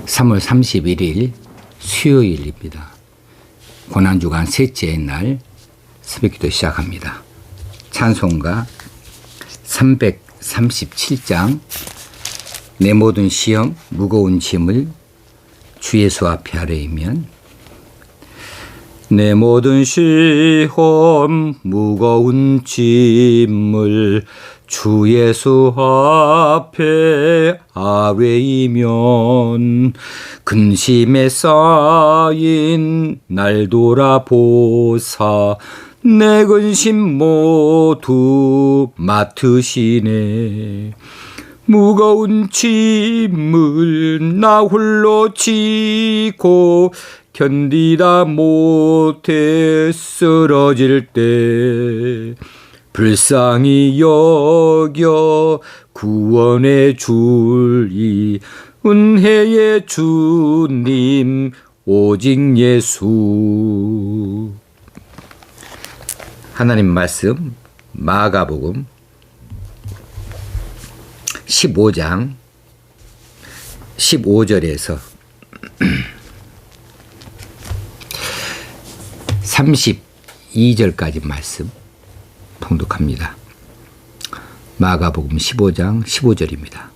(3월 31일) 수요일입니다. 고난주간 셋째 날 새벽기도 시작합니다. 찬송가 337장 내 모든 시험 무거운 짐을 주 예수 앞에 아뢰이면 내 모든 시험 무거운 짐을 주 예수 앞에 아뢰이면 근심에 쌓인 날 돌아보사 내 근심 모두 맡으시네. 무거운 짐을 나 홀로 지고 견디다 못해 쓰러질 때 불쌍히 여겨 구원해 줄이 은혜의 주님 오직 예수. 하나님 말씀 마가복음 15장 15절에서 32절까지 말씀 통독합니다. 마가복음 15장 15절입니다.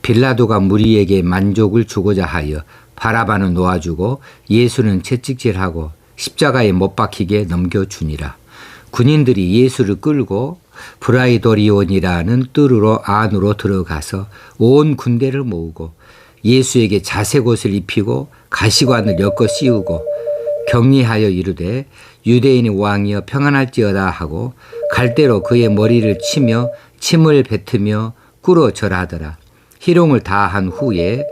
빌라도가 무리에게 만족을 주고자 하여 바라바는 놓아주고 예수는 채찍질하고 십자가에 못 박히게 넘겨주니라. 군인들이 예수를 끌고 브라이도리온이라는 뜰으로 안으로 들어가서 온 군대를 모으고 예수에게 자색 옷을 입히고 가시관을 엮어 씌우고 격리하여 이르되 유대인의 왕이여 평안할지어다 하고 갈대로 그의 머리를 치며 침을 뱉으며 꿇어 절하더라. 희롱을 다한 후에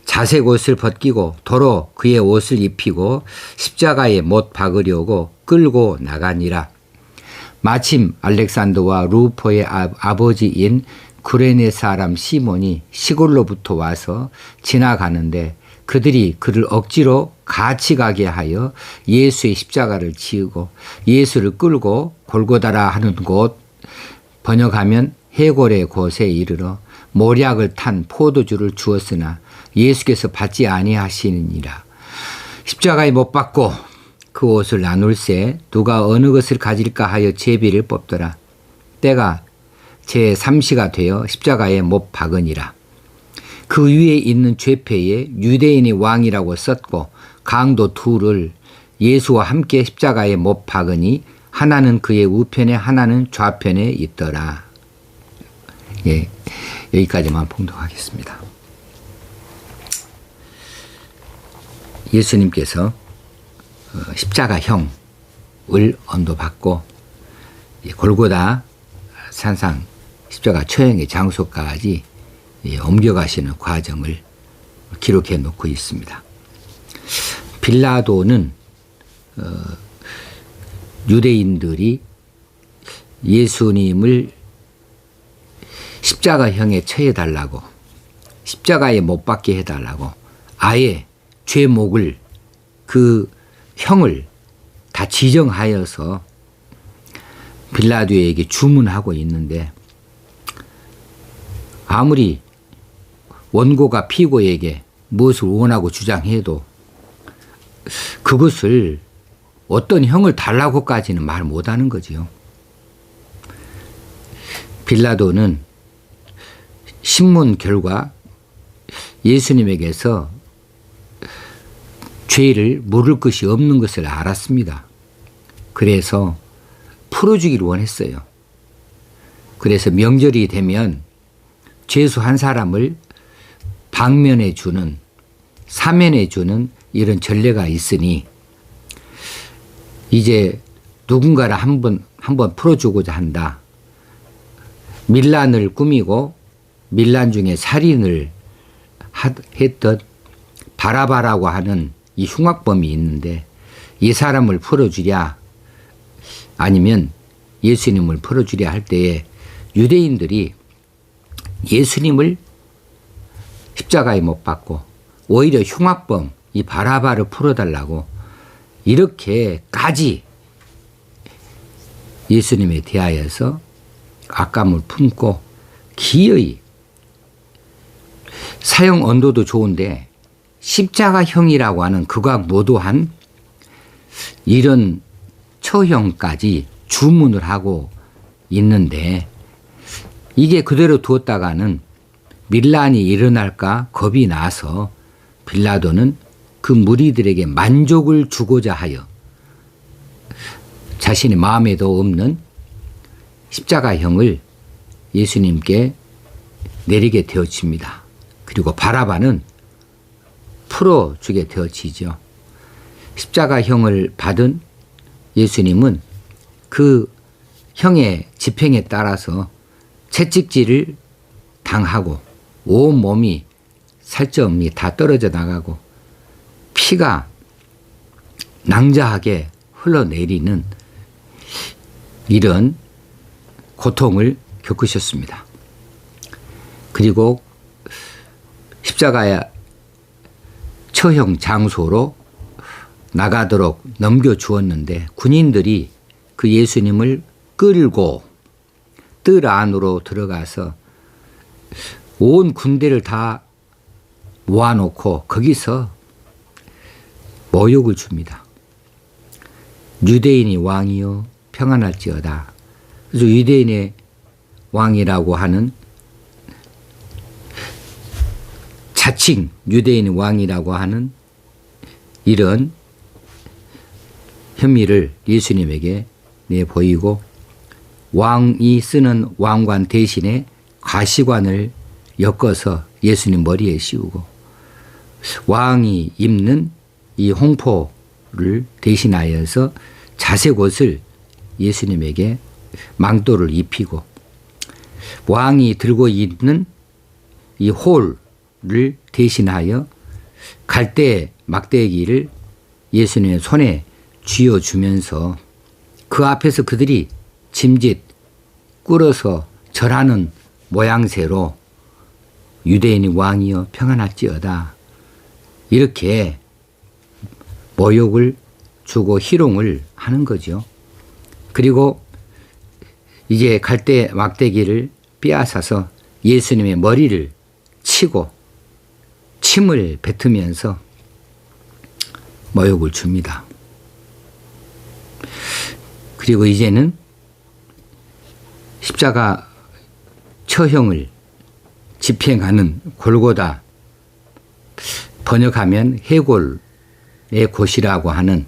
자색 옷을 벗기고 도로 그의 옷을 입히고 십자가에 못 박으려고 끌고 나가니라. 마침 알렉산더와 루포의 아버지인 구레네 사람 시몬이 시골로부터 와서 지나가는데 그들이 그를 억지로 같이 가게 하여 예수의 십자가를 지우고 예수를 끌고 골고다라 하는 곳, 번역하면 해골의 곳에 이르러 모략을 탄 포도주를 주었으나 예수께서 받지 아니하시니라. 십자가에 못 박고 그 옷을 나눌새 누가 어느 것을 가질까 하여 제비를 뽑더라. 때가 제3시가 되어 십자가에 못 박으니라. 그 위에 있는 죄패에 유대인의 왕이라고 썼고 강도 둘을 예수와 함께 십자가에 못 박으니 하나는 그의 우편에 하나는 좌편에 있더라. 예, 여기까지만 봉독하겠습니다. 예수님께서 십자가형을 언도받고 골고다 산상 십자가 처형의 장소까지 옮겨가시는 과정을 기록해 놓고 있습니다. 빌라도는 유대인들이 예수님을 십자가형에 처해달라고 십자가에 못 박게 해달라고 아예 죄목을 그 형을 다 지정하여서 빌라도에게 주문하고 있는데 아무리 원고가 피고에게 무엇을 원하고 주장해도 그것을 어떤 형을 달라고까지는 말 못하는 거지요. 빌라도는 신문 결과 예수님에게서 죄를 물을 것이 없는 것을 알았습니다. 그래서 풀어주기를 원했어요. 그래서 명절이 되면 죄수 한 사람을 방면해 주는, 사면해 주는 이런 전례가 있으니 이제 누군가를 한번 풀어주고자 한다. 밀란을 꾸미고 밀란 중에 살인을 했던 바라바라고 하는 이 흉악범이 있는데 이 사람을 풀어주랴 아니면 예수님을 풀어주랴 할 때에 유대인들이 예수님을 십자가에 못 박고 오히려 흉악범 이 바라바를 풀어달라고 이렇게까지 예수님에 대하여서 악감을 품고 기어이 사형 언도도 좋은데 십자가형이라고 하는 극악무도한 이런 처형까지 주문을 하고 있는데 이게 그대로 두었다가는 밀란이 일어날까 겁이 나서 빌라도는 그 무리들에게 만족을 주고자 하여 자신의 마음에도 없는 십자가형을 예수님께 내리게 되어집니다. 그리고 바라바는 풀어주게 되어지죠. 십자가형을 받은 예수님은 그 형의 집행에 따라서 채찍질을 당하고 온 몸이 살점이 다 떨어져 나가고 피가 낭자하게 흘러내리는 이런 고통을 겪으셨습니다. 그리고 십자가의 처형 장소로 나가도록 넘겨주었는데 군인들이 그 예수님을 끌고 뜰 안으로 들어가서 온 군대를 다 모아놓고 거기서 모욕을 줍니다. 유대인이 왕이여 평안할지어다. 그래서 유대인의 왕이라고 하는 자칭 유대인의 왕이라고 하는 이런 혐의를 예수님에게 내보이고 왕이 쓰는 왕관 대신에 가시관을 엮어서 예수님 머리에 씌우고 왕이 입는 이 홍포를 대신하여서 자색 옷을 예수님에게 망토를 입히고 왕이 들고 있는 이 홀을 대신하여 갈대 막대기를 예수님의 손에 쥐어주면서 그 앞에서 그들이 짐짓 꿇어서 절하는 모양새로 유대인이 왕이여 평안할지어다 이렇게 모욕을 주고 희롱을 하는 거죠. 그리고 이제 갈대 막대기를 빼앗아서 예수님의 머리를 치고 침을 뱉으면서 모욕을 줍니다. 그리고 이제는 십자가 처형을 집행하는 골고다, 번역하면 해골의 곳이라고 하는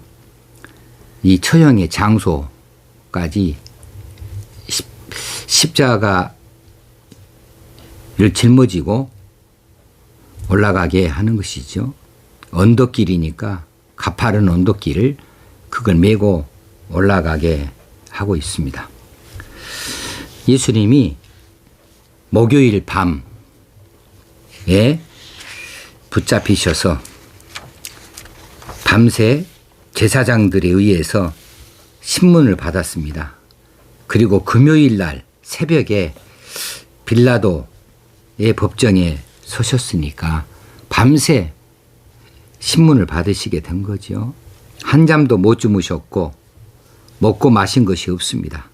이 처형의 장소까지 십자가를 짊어지고 올라가게 하는 것이죠. 언덕길이니까 가파른 언덕길을 그걸 메고 올라가게 하고 있습니다. 예수님이 목요일 밤에 붙잡히셔서 밤새 제사장들에 의해서 신문을 받았습니다. 그리고 금요일 날 새벽에 빌라도의 법정에 서셨으니까 밤새 신문을 받으시게 된 거죠. 한 잠도 못 주무셨고 먹고 마신 것이 없습니다.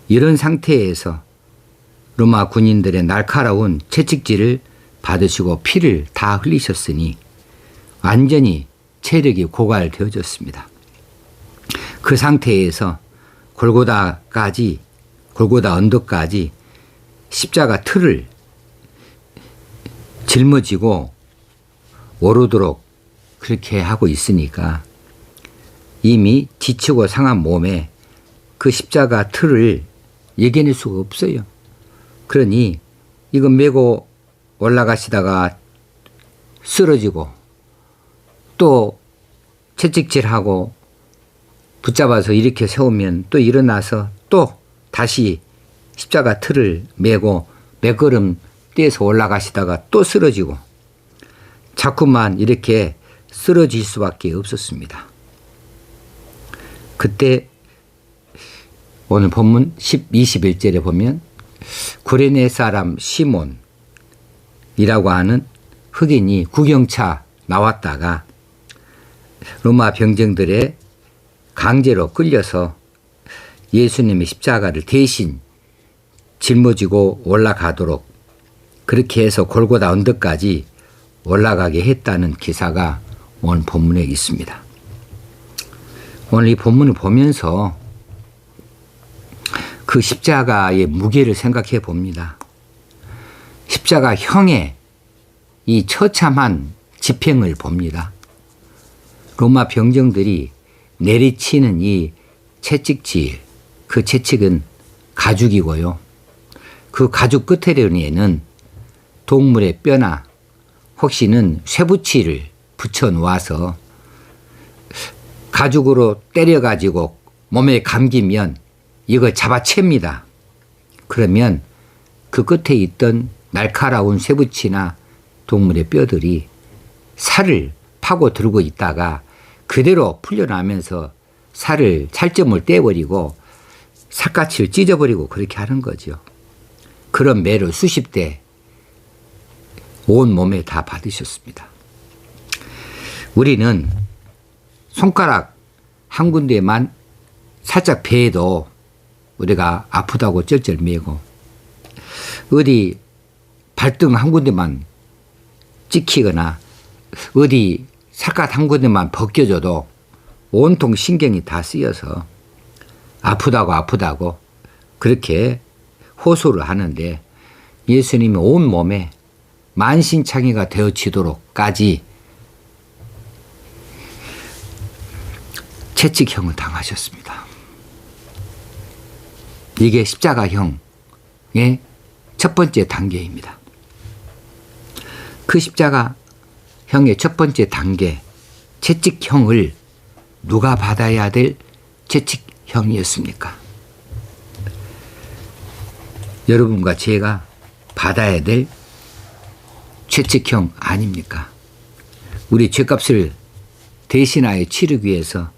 이런 상태에서 로마 군인들의 날카로운 채찍질을 받으시고 피를 다 흘리셨으니 완전히 체력이 고갈되어졌습니다. 그 상태에서 골고다 언덕까지 십자가 틀을 짊어지고 오르도록 그렇게 하고 있으니까 이미 지치고 상한 몸에 그 십자가 틀을 이겨낼 수가 없어요. 그러니 이거 메고 올라가시다가 쓰러지고 또 채찍질하고 붙잡아서 이렇게 세우면 또 일어나서 또 다시 십자가 틀을 메고 몇 걸음 떼서 올라가시다가 또 쓰러지고 자꾸만 이렇게 쓰러질 수밖에 없었습니다. 그때 오늘 본문 21절에 보면 구레네 사람 시몬이라고 하는 흑인이 구경차 나왔다가 로마 병정들의 강제로 끌려서 예수님의 십자가를 대신 짊어지고 올라가도록 그렇게 해서 골고다 언덕까지 올라가게 했다는 기사가 오늘 본문에 있습니다. 오늘 이 본문을 보면서 그 십자가의 무게를 생각해 봅니다. 십자가형의 이 처참한 집행을 봅니다. 로마 병정들이 내리치는 이 채찍질, 그 채찍은 가죽이고요. 그 가죽 끝에는 동물의 뼈나 혹시는 쇠붙이를 붙여 놓아서 가죽으로 때려가지고 몸에 감기면 이거 잡아챕니다. 그러면 그 끝에 있던 날카로운 쇠붙이나 동물의 뼈들이 살을 파고 들고 있다가 그대로 풀려나면서 살점을 떼버리고 살갗을 찢어버리고 그렇게 하는 거죠. 그런 매를 수십 대 온 몸에 다 받으셨습니다. 우리는 손가락 한 군데만 살짝 베어도 우리가 아프다고 쩔쩔매고 어디 발등 한 군데만 찍히거나 어디 살갗 한 군데만 벗겨져도 온통 신경이 다 쓰여서 아프다고 그렇게 호소를 하는데 예수님이 온 몸에 만신창이가 되어지도록까지 채찍형을 당하셨습니다. 이게 십자가형의 첫 번째 단계입니다. 그 십자가형의 첫 번째 단계, 채찍형을 누가 받아야 될 채찍형이었습니까? 여러분과 제가 받아야 될 채찍형 아닙니까? 우리 죄값을 대신하여 치르기 위해서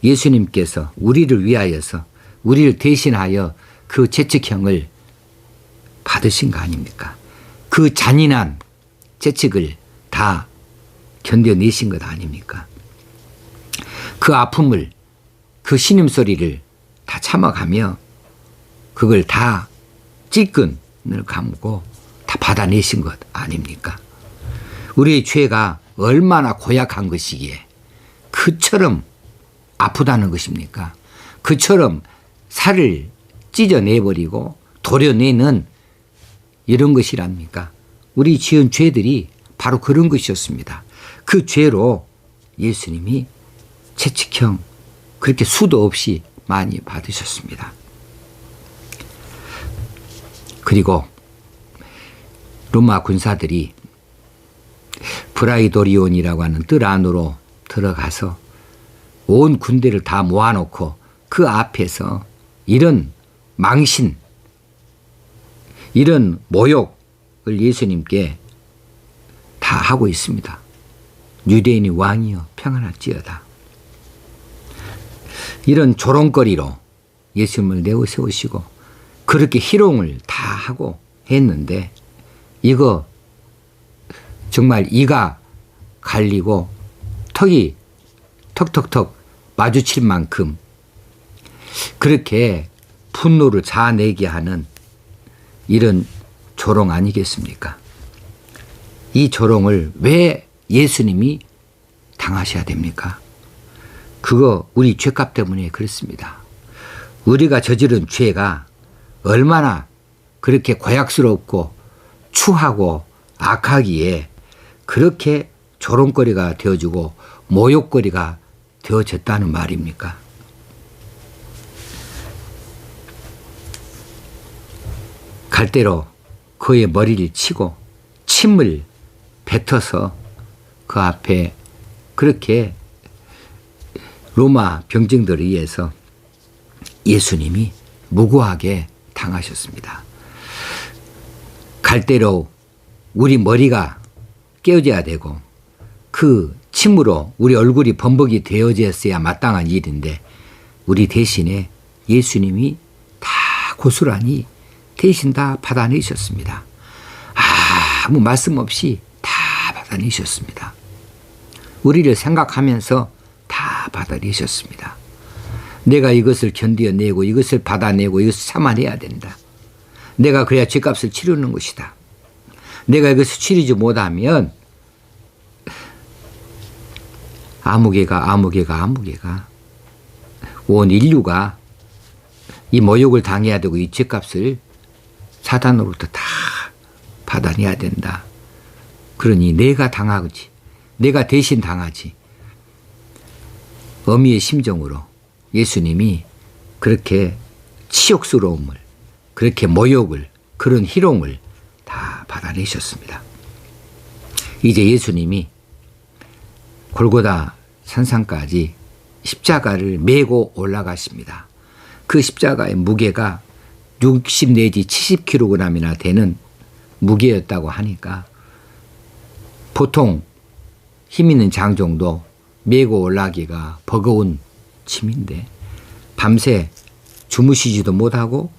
예수님께서 우리를 위하여서 우리를 대신하여 그 채찍형을 받으신 거 아닙니까? 그 잔인한 채찍을 다 견뎌내신 것 아닙니까? 그 아픔을, 그 신음소리를 다 참아가며 그걸 다 찌끈을 감고 다 받아내신 것 아닙니까? 우리의 죄가 얼마나 고약한 것이기에 그처럼 아프다는 것입니까? 그처럼 살을 찢어내버리고 도려내는 이런 것이랍니까? 우리 지은 죄들이 바로 그런 것이었습니다. 그 죄로 예수님이 채찍형 그렇게 수도 없이 많이 받으셨습니다. 그리고 로마 군사들이 브라이도리온이라고 하는 뜰 안으로 들어가서 온 군대를 다 모아놓고 그 앞에서 이런 망신, 이런 모욕을 예수님께 다 하고 있습니다. 유대인이 왕이여 평안할지어다. 이런 조롱거리로 예수님을 내세우시고 그렇게 희롱을 다 하고 했는데 이거 정말 이가 갈리고 턱이 턱턱턱 마주칠 만큼 그렇게 분노를 자아내게 하는 이런 조롱 아니겠습니까? 이 조롱을 왜 예수님이 당하셔야 됩니까? 그거 우리 죄값 때문에 그렇습니다. 우리가 저지른 죄가 얼마나 그렇게 고약스럽고 추하고 악하기에 그렇게 조롱거리가 되어주고 모욕거리가 되어졌다는 말입니까? 갈대로 그의 머리를 치고 침을 뱉어서 그 앞에 그렇게 로마 병정들에 의해서 예수님이 무고하게 당하셨습니다. 갈대로 우리 머리가 깨어져야 되고 그 침으로 우리 얼굴이 범벅이 되어졌어야 마땅한 일인데 우리 대신에 예수님이 다 고스란히 대신 다 받아내셨습니다. 아무 말씀 없이 다 받아내셨습니다. 우리를 생각하면서 다 받아내셨습니다. 내가 이것을 견뎌내고 이것을 받아내고 이것을 참아내야 된다. 내가 그래야 죄값을 치르는 것이다. 내가 이것을 치르지 못하면 아무개가 온 인류가 이 모욕을 당해야 되고 이 죄값을 사단으로부터 다 받아내야 된다. 그러니 내가 당하지. 내가 대신 당하지. 어미의 심정으로 예수님이 그렇게 치욕스러움을, 그렇게 모욕을, 그런 희롱을 다 받아내셨습니다. 이제 예수님이 골고다 산상까지 십자가를 메고 올라가십니다. 그 십자가의 무게가 60 내지 70kg이나 되는 무게였다고 하니까 보통 힘 있는 장정도 메고 올라가기가 버거운 짐인데 밤새 주무시지도 못하고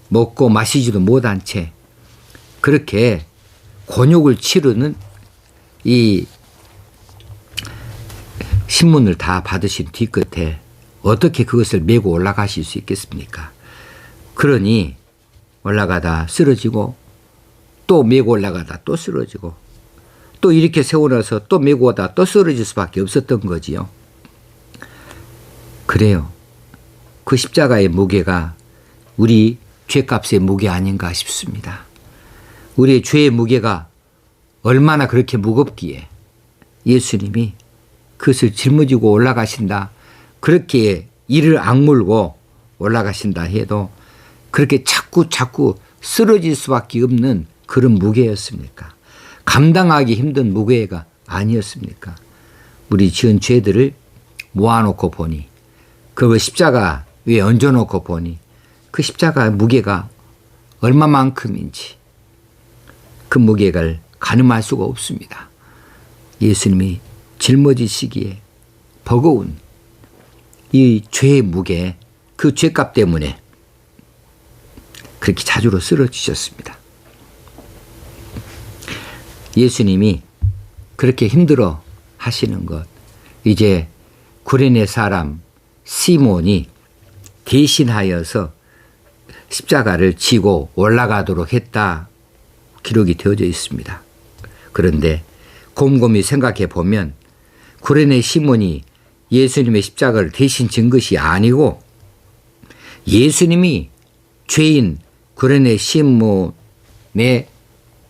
먹고 마시지도 못한 채 그렇게 곤욕을 치르는 이 신문을 다 받으신 뒤끝에 어떻게 그것을 메고 올라가실 수 있겠습니까? 그러니 올라가다 쓰러지고 또 메고 올라가다 또 쓰러지고 또 이렇게 세워놔서 또 메고 오다 또 쓰러질 수밖에 없었던 거지요. 그래요. 그 십자가의 무게가 우리 죄값의 무게 아닌가 싶습니다. 우리의 죄의 무게가 얼마나 그렇게 무겁기에 예수님이 그것을 짊어지고 올라가신다. 그렇게 이를 악물고 올라가신다 해도 그렇게 자꾸 쓰러질 수밖에 없는 그런 무게였습니까? 감당하기 힘든 무게가 아니었습니까? 우리 지은 죄들을 모아놓고 보니 그걸 십자가 위에 얹어놓고 보니 그 십자가의 무게가 얼마만큼인지 그 무게를 가늠할 수가 없습니다. 예수님이 짊어지시기에 버거운 이 죄의 무게, 그 죄값 때문에 그렇게 자주로 쓰러지셨습니다. 예수님이 그렇게 힘들어 하시는 것, 이제 구레네 사람 시몬이 대신하여서 십자가를 지고 올라가도록 했다 기록이 되어져 있습니다. 그런데 곰곰이 생각해 보면 구레네 시몬이 예수님의 십자가를 대신 진 것이 아니고 예수님이 죄인 구레네 시몬의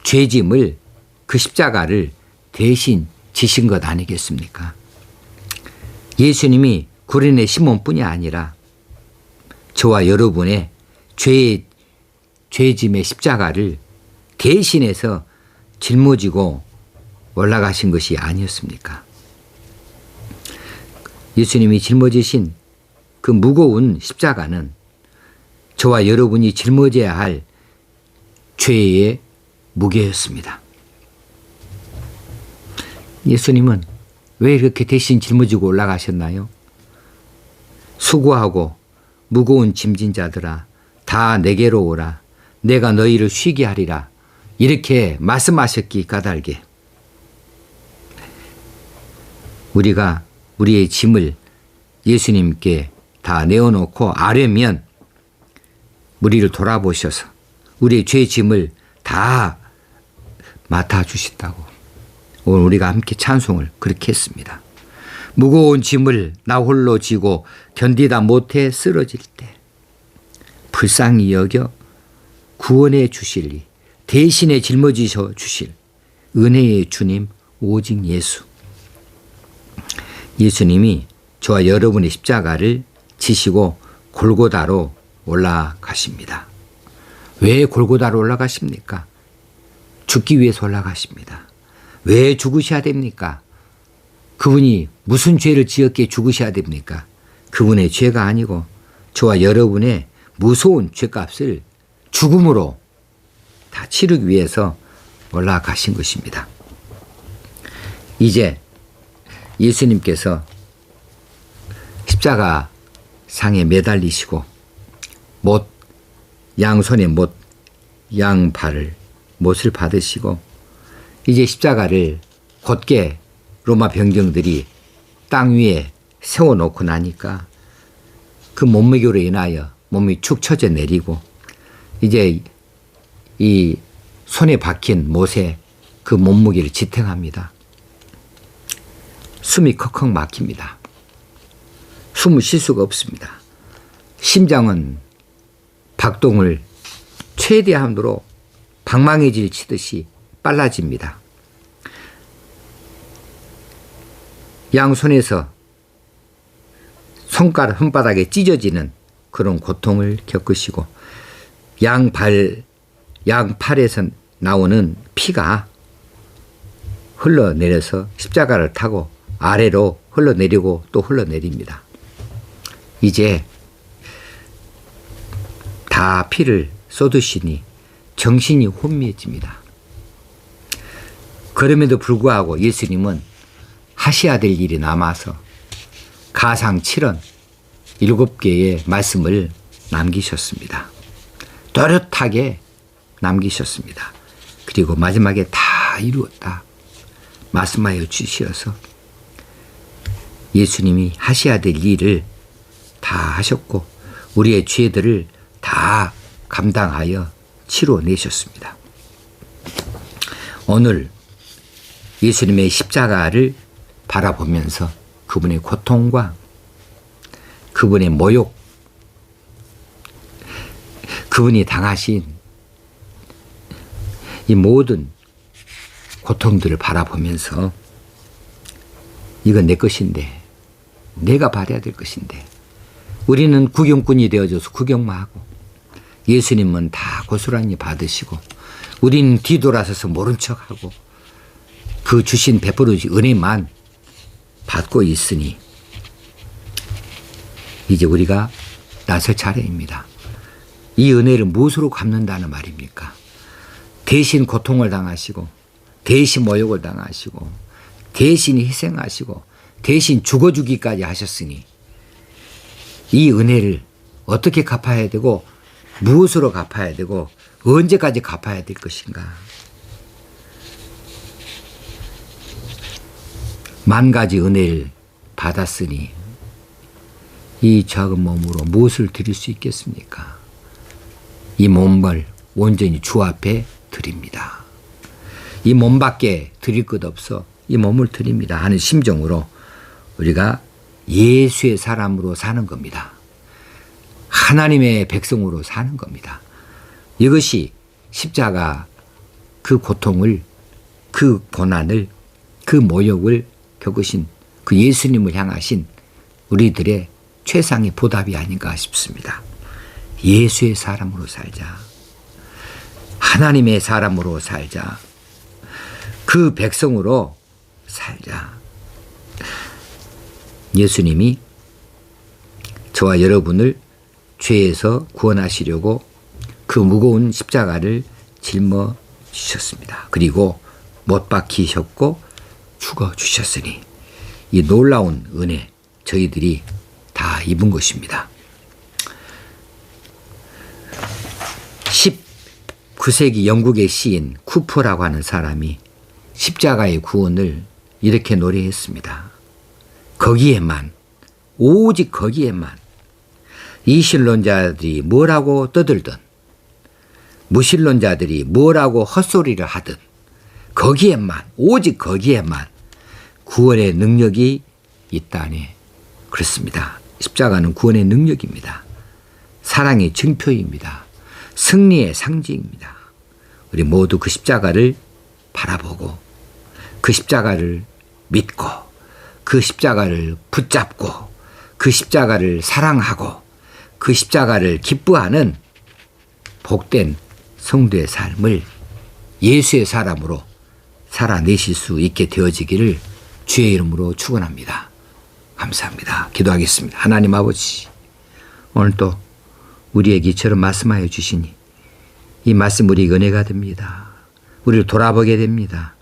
죄짐을 그 십자가를 대신 지신 것 아니겠습니까? 예수님이 구레네 시몬뿐이 아니라 저와 여러분의 죄짐의 십자가를 대신해서 짊어지고 올라가신 것이 아니었습니까? 예수님이 짊어지신 그 무거운 십자가는 저와 여러분이 짊어져야 할 죄의 무게였습니다. 예수님은 왜 이렇게 대신 짊어지고 올라가셨나요? 수고하고 무거운 짐진 자들아 다 내게로 오라 내가 너희를 쉬게 하리라 이렇게 말씀하셨기 까닭에 우리가 우리의 짐을 예수님께 다 내어놓고 아뢰면 우리를 돌아보셔서 우리의 죄 짐을 다 맡아주신다고 오늘 우리가 함께 찬송을 그렇게 했습니다. 무거운 짐을 나 홀로 지고 견디다 못해 쓰러질 때 불쌍히 여겨 구원해 주실리 대신에 짊어지셔 주실 은혜의 주님 오직 예수. 예수님이 저와 여러분의 십자가를 지시고 골고다로 올라가십니다. 왜 골고다로 올라가십니까? 죽기 위해서 올라가십니다. 왜 죽으셔야 됩니까? 그분이 무슨 죄를 지었기에 죽으셔야 됩니까? 그분의 죄가 아니고 저와 여러분의 무서운 죄값을 죽음으로 다 치르기 위해서 올라가신 것입니다. 이제 예수님께서 십자가 상에 매달리시고 양손에 양발을 못을 받으시고 이제 십자가를 곧게 로마 병정들이 땅 위에 세워놓고 나니까 그 몸무게로 인하여 몸이 축 처져 내리고 이제 이 손에 박힌 못에 그 몸무게를 지탱합니다. 숨이 컥컥 막힙니다. 숨을 쉴 수가 없습니다. 심장은 박동을 최대한으로 방망이질 치듯이 빨라집니다. 양손에서 손가락 흠바닥에 찢어지는 그런 고통을 겪으시고 양팔에서 나오는 피가 흘러내려서 십자가를 타고 아래로 흘러내리고 또 흘러내립니다. 이제 다 피를 쏟으시니 정신이 혼미해집니다. 그럼에도 불구하고 예수님은 하셔야 될 일이 남아서 가상 7원 7개의 말씀을 남기셨습니다. 또렷하게 남기셨습니다. 그리고 마지막에 다 이루었다 말씀하여 주시어서 예수님이 하셔야 될 일을 다 하셨고 우리의 죄들을 다 감당하여 치러내셨습니다. 오늘 예수님의 십자가를 바라보면서 그분의 고통과 그분의 모욕, 그분이 당하신 이 모든 고통들을 바라보면서 이건 내 것인데, 내가 받아야 될 것인데, 우리는 구경꾼이 되어져서 구경만 하고 예수님은 다 고스란히 받으시고 우리는 뒤돌아서서 모른 척하고 그 주신 베풀어진 은혜만 받고 있으니 이제 우리가 나설 차례입니다. 이 은혜를 무엇으로 갚는다는 말입니까? 대신 고통을 당하시고 대신 모욕을 당하시고 대신 희생하시고 대신 죽어주기까지 하셨으니 이 은혜를 어떻게 갚아야 되고 무엇으로 갚아야 되고 언제까지 갚아야 될 것인가? 만 가지 은혜를 받았으니 이 작은 몸으로 무엇을 드릴 수 있겠습니까? 이 몸을 온전히 주 앞에 드립니다. 이 몸밖에 드릴 것 없어 이 몸을 드립니다 하는 심정으로 우리가 예수의 사람으로 사는 겁니다. 하나님의 백성으로 사는 겁니다. 이것이 십자가 그 고통을, 그 고난을, 그 모욕을 겪으신 그 예수님을 향하신 우리들의 최상의 보답이 아닌가 싶습니다. 예수의 사람으로 살자. 하나님의 사람으로 살자. 그 백성으로 살자. 예수님이 저와 여러분을 죄에서 구원하시려고 그 무거운 십자가를 짊어 주셨습니다. 그리고 못 박히셨고 죽어 주셨으니 이 놀라운 은혜 저희들이 다 입은 것입니다. 19세기 영국의 시인 쿠퍼라고 하는 사람이 십자가의 구원을 이렇게 노래했습니다. 거기에만, 오직 거기에만 이신론자들이 뭐라고 떠들든 무신론자들이 뭐라고 헛소리를 하든 거기에만, 오직 거기에만 구원의 능력이 있다네. 그렇습니다. 십자가는 구원의 능력입니다. 사랑의 증표입니다. 승리의 상징입니다. 우리 모두 그 십자가를 바라보고 그 십자가를 믿고 그 십자가를 붙잡고 그 십자가를 사랑하고 그 십자가를 기뻐하는 복된 성도의 삶을 예수의 사람으로 살아내실 수 있게 되어지기를 주의 이름으로 축원합니다. 감사합니다. 기도하겠습니다. 하나님 아버지, 오늘도 우리에게 이처럼 말씀하여 주시니 이 말씀 우리 은혜가 됩니다. 우리를 돌아보게 됩니다.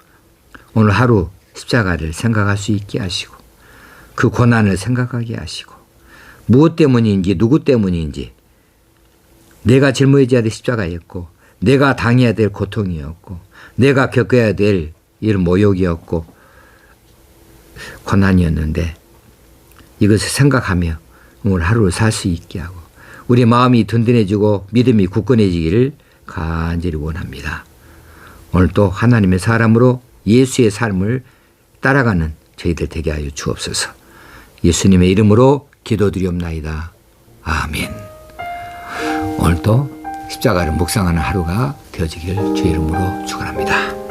오늘 하루 십자가를 생각할 수 있게 하시고 그 고난을 생각하게 하시고 무엇 때문인지 누구 때문인지 내가 짊어져야 될 십자가였고 내가 당해야 될 고통이었고 내가 겪어야 될 이런 모욕이었고 고난이었는데 이것을 생각하며 오늘 하루를 살 수 있게 하고 우리 마음이 든든해지고 믿음이 굳건해지기를 간절히 원합니다. 오늘도 하나님의 사람으로 예수의 삶을 따라가는 저희들 되게 하여 주옵소서. 예수님의 이름으로 기도드리옵나이다. 아멘. 오늘도 십자가를 묵상하는 하루가 되어지길 주의 이름으로 축원합니다.